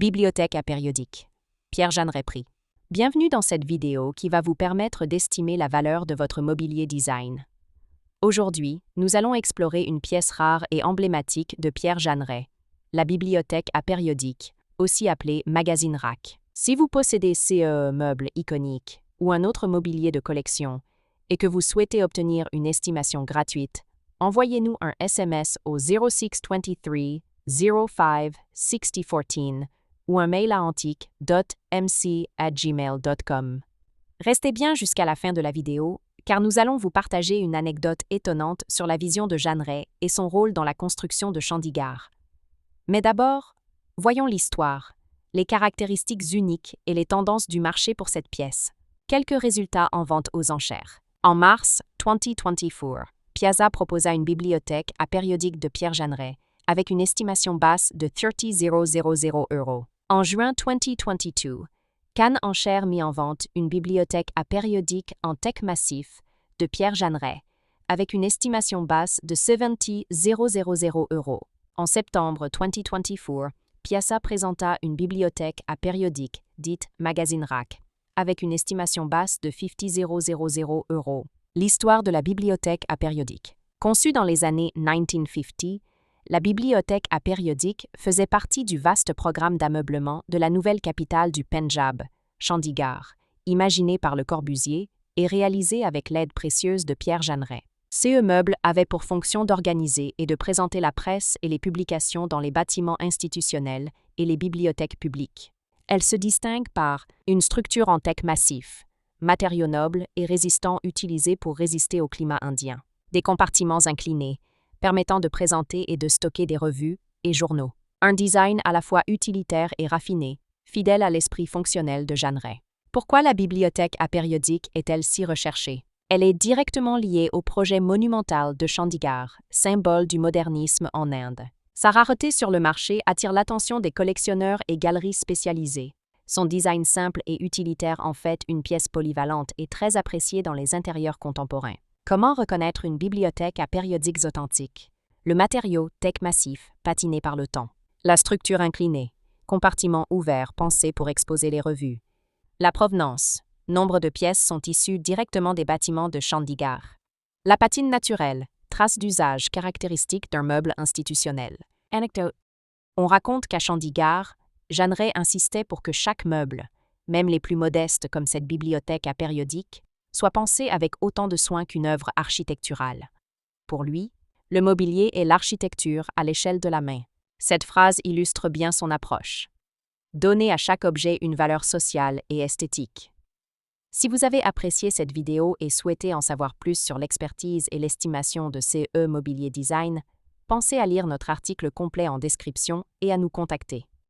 Bibliothèque apériodique. Pierre Jeanneret Prix. Bienvenue dans cette vidéo qui va vous permettre d'estimer la valeur de votre mobilier design. Aujourd'hui, nous allons explorer une pièce rare et emblématique de Pierre Jeanneret, la bibliothèque apériodique, aussi appelée magazine rack. Si vous possédez ce meuble iconique ou un autre mobilier de collection et que vous souhaitez obtenir une estimation gratuite, envoyez-nous un SMS au 0623 05 6014 ou un mail à antique.mc@gmail.com. Restez bien jusqu'à la fin de la vidéo, car nous allons vous partager une anecdote étonnante sur la vision de Jeanneret et son rôle dans la construction de Chandigarh. Mais d'abord, voyons l'histoire, les caractéristiques uniques et les tendances du marché pour cette pièce. Quelques résultats en vente aux enchères. En mars 2024, Piazza proposa une bibliothèque apériodique de Pierre Jeanneret, avec une estimation basse de 30 000 €. En juin 2022, Cannes Enchères mit en vente une bibliothèque apériodique en teck massif de Pierre Jeanneret, avec une estimation basse de 70 000 €. En septembre 2024, Piazza présenta une bibliothèque apériodique dite magazine rack, avec une estimation basse de 50 000 €. L'histoire de la bibliothèque apériodique. Conçue dans les années 1950, la bibliothèque apériodique faisait partie du vaste programme d'ameublement de la nouvelle capitale du Pendjab, Chandigarh, imaginé par Le Corbusier et réalisé avec l'aide précieuse de Pierre Jeanneret. Ce meuble avait pour fonction d'organiser et de présenter la presse et les publications dans les bâtiments institutionnels et les bibliothèques publiques. Elle se distingue par une structure en teck massif, matériaux nobles et résistants utilisés pour résister au climat indien, des compartiments inclinés, permettant de présenter et de stocker des revues et journaux. Un design à la fois utilitaire et raffiné, fidèle à l'esprit fonctionnel de Jeanneret. Pourquoi la bibliothèque apériodique est-elle si recherchée? Elle est directement liée au projet monumental de Chandigarh, symbole du modernisme en Inde. Sa rareté sur le marché attire l'attention des collectionneurs et galeries spécialisées. Son design simple et utilitaire en fait une pièce polyvalente et très appréciée dans les intérieurs contemporains. Comment reconnaître une bibliothèque apériodique authentique? Le matériau, teck massif, patiné par le temps. La structure inclinée, compartiments ouverts pensés pour exposer les revues. La provenance, nombre de pièces sont issues directement des bâtiments de Chandigarh. La patine naturelle, trace d'usage caractéristique d'un meuble institutionnel. Anecdote. On raconte qu'à Chandigarh, Jeanneret insistait pour que chaque meuble, même les plus modestes comme cette bibliothèque apériodique, soit pensé avec autant de soin qu'une œuvre architecturale. Pour lui, le mobilier est l'architecture à l'échelle de la main. Cette phrase illustre bien son approche. Donner à chaque objet une valeur sociale et esthétique. Si vous avez apprécié cette vidéo et souhaitez en savoir plus sur l'expertise et l'estimation de CE Mobilier Design, pensez à lire notre article complet en description et à nous contacter.